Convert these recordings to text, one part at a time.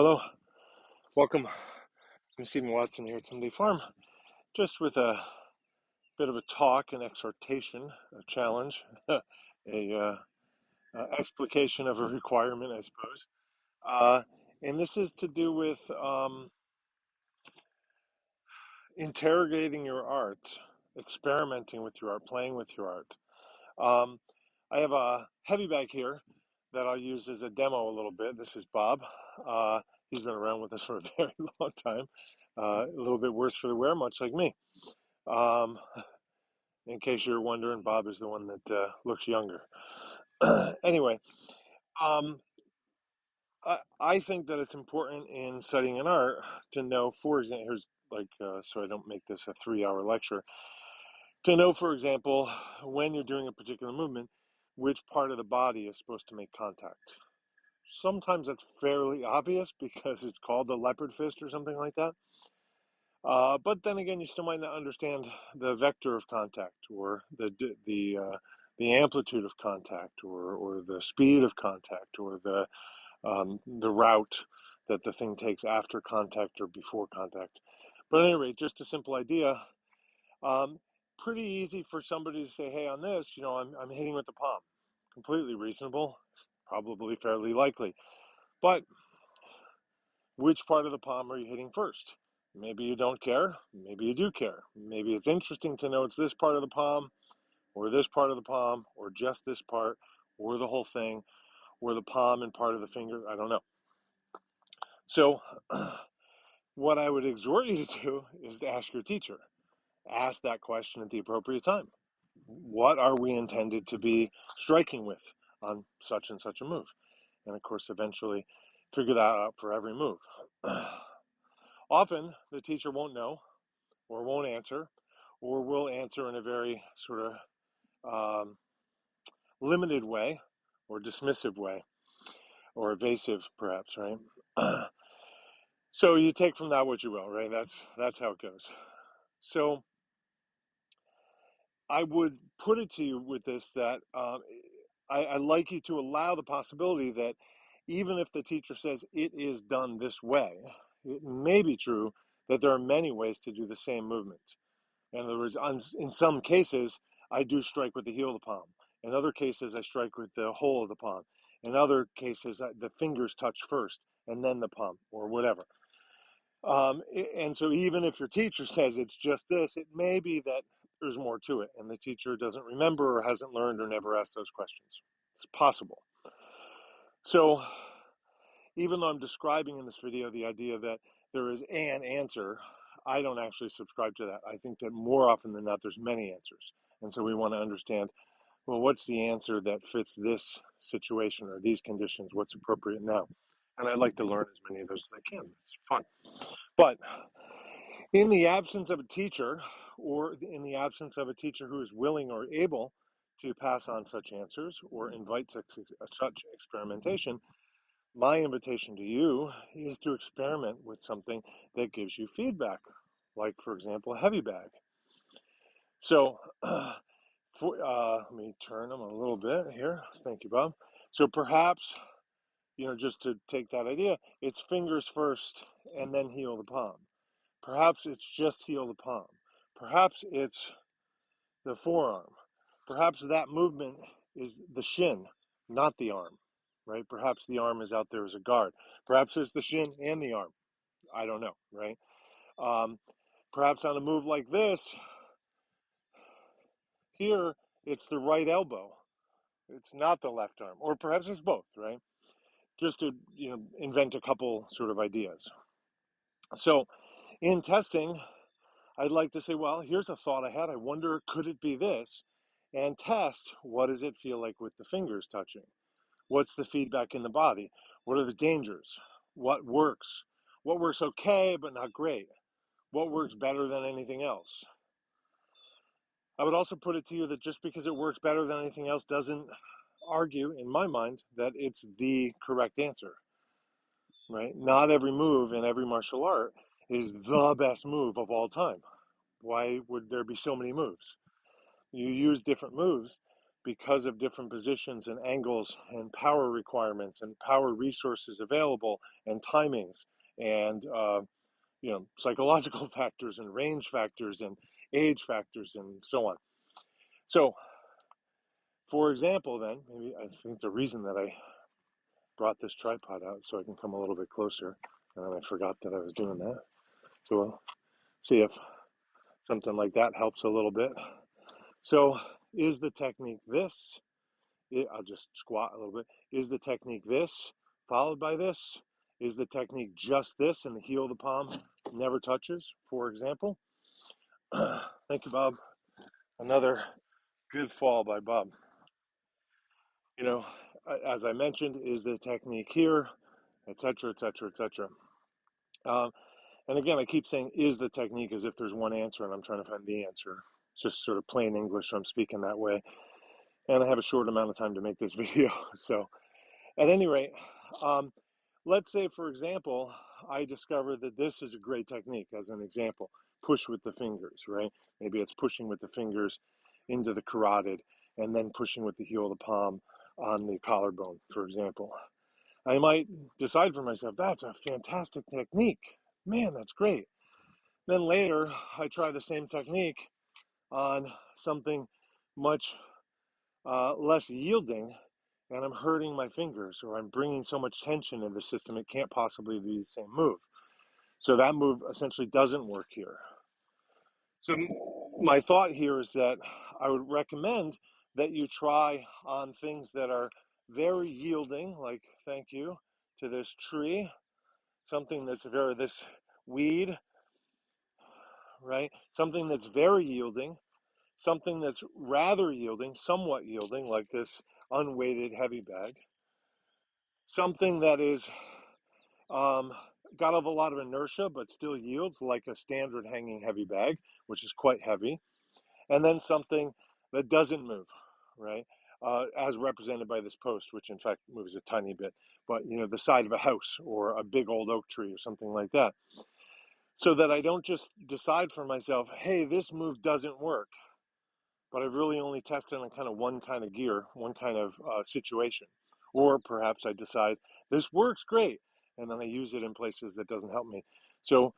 Hello, welcome. I'm Stephen Watson here at Someday Farm, just with a bit of a talk, an exhortation, a challenge, explication of a requirement, I suppose. Uh, and this is to do with interrogating your art, experimenting with your art, playing with your art. Um, I have a heavy bag here that I'll use as a demo a little bit. This is Bob. He's been around with us for a very long time. A little bit worse for the wear, much like me. Um, in case you're wondering, Bob is the one that looks younger. Anyway, um, I think that it's important in studying an art to know, for example, here's so I don't make this a 3 hour lecture, to know, for example, when you're doing a particular movement, which part of the body is supposed to make contact. Sometimes that's fairly obvious because it's called the leopard fist or something like that. But then again, you still might not understand the vector of contact, or the amplitude of contact, or the speed of contact, or the route that the thing takes after contact or before contact. But at any rate, just a simple idea. Um, Pretty easy for somebody to say, "Hey, on this, I'm hitting with the palm." Completely reasonable, probably fairly likely. But which part of the palm are you hitting first? Maybe you don't care. Maybe you do care. Maybe it's interesting to know it's this part of the palm, or this part of the palm, or just this part, or the whole thing, or the palm and part of the finger. I don't know. So, what I would exhort you to do is to ask your teacher. Ask that question at the appropriate time. What are we intended to be striking with on such and such a move? And of course, eventually figure that out for every move. Often, the teacher won't know, or won't answer, or will answer in a very sort of um, limited way, or dismissive way, or evasive, perhaps, right? So you take from that what you will, right? That's how it goes. So I would put it to you with this, that I like you to allow the possibility that even if the teacher says it is done this way, it may be true that there are many ways to do the same movement. In other words, in some cases, I do strike with the heel of the palm. In other cases, I strike with the whole of the palm. In other cases, the fingers touch first and then the palm, or whatever. And so even if your teacher says it's just this, it may be that there's more to it, and the teacher doesn't remember, or hasn't learned, or never asked those questions. It's possible. So even though I'm describing in this video the idea that there is an answer, I don't actually subscribe to that. I think that more often than not, there's many answers. And so we want to understand, well, what's the answer that fits this situation or these conditions? What's appropriate now? And I'd like to learn as many of those as I can. It's fun. But in the absence of a teacher, or in the absence of a teacher who is willing or able to pass on such answers or invite such experimentation, my invitation to you is to experiment with something that gives you feedback, like, for example, a heavy bag. So, let me turn them a little bit here. Thank you, Bob. So perhaps, just to take that idea, it's fingers first and then heel the palm. Perhaps it's just heel the palm. Perhaps it's the forearm. Perhaps that movement is the shin, not the arm, right? Perhaps the arm is out there as a guard. Perhaps it's the shin and the arm. I don't know, right? Um, Perhaps on a move like this, here, it's the right elbow. It's not the left arm. Or perhaps it's both, right? Just to, invent a couple sort of ideas. So in testing, I'd like to say, well, here's a thought I had. I wonder, could it be this? And test, what does it feel like with the fingers touching? What's the feedback in the body? What are the dangers? What works? What works okay, but not great? What works better than anything else? I would also put it to you that just because it works better than anything else doesn't argue, in my mind, that it's the correct answer, right? Not every move in every martial art is the best move of all time. Why would there be so many moves? You use different moves because of different positions and angles and power requirements and power resources available and timings and psychological factors and range factors and age factors and so on. So, for example, then maybe I think the reason that I brought this tripod out so I can come a little bit closer, and then I forgot that I was doing that. So we'll see if something like that helps a little bit. So, is the technique this? I'll just squat a little bit. Is the technique this followed by this? Is the technique just this and the heel of the palm never touches, for example? Thank you, Bob. Another good fall by Bob. As I mentioned, is the technique here, etc., etc., etc. And again, I keep saying is the technique as if there's one answer and I'm trying to find the answer. It's just sort of plain English, so I'm speaking that way. And I have a short amount of time to make this video. So at any rate, let's say, for example, I discover that this is a great technique as an example. Push with the fingers, right? Maybe it's pushing with the fingers into the carotid and then pushing with the heel of the palm on the collarbone, for example. I might decide for myself, that's a fantastic technique. Man, that's great. Then later, I try the same technique on something much less yielding, and I'm hurting my fingers, or I'm bringing so much tension in the system, it can't possibly be the same move. So that move essentially doesn't work here. So my thought here is that I would recommend that you try on things that are very yielding, like thank you to this tree, something that's this weed, right? Something that's very yielding, something that's rather yielding, somewhat yielding, like this unweighted heavy bag, something that is got a lot of inertia but still yields, like a standard hanging heavy bag, which is quite heavy, and then something that doesn't move, right? As represented by this post, which in fact moves a tiny bit, but the side of a house or a big old oak tree or something like that. So that I don't just decide for myself, hey, this move doesn't work, but I've really only tested on kind of one kind of gear, one kind of situation. Or perhaps I decide this works great, and then I use it in places that doesn't help me. So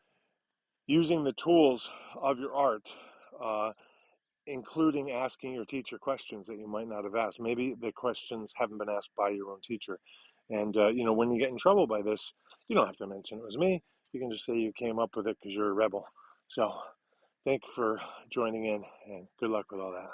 using the tools of your art, including asking your teacher questions that you might not have asked. Maybe the questions haven't been asked by your own teacher. And, when you get in trouble by this, you don't have to mention it was me. You can just say you came up with it because you're a rebel. So thank you for joining in, and good luck with all that.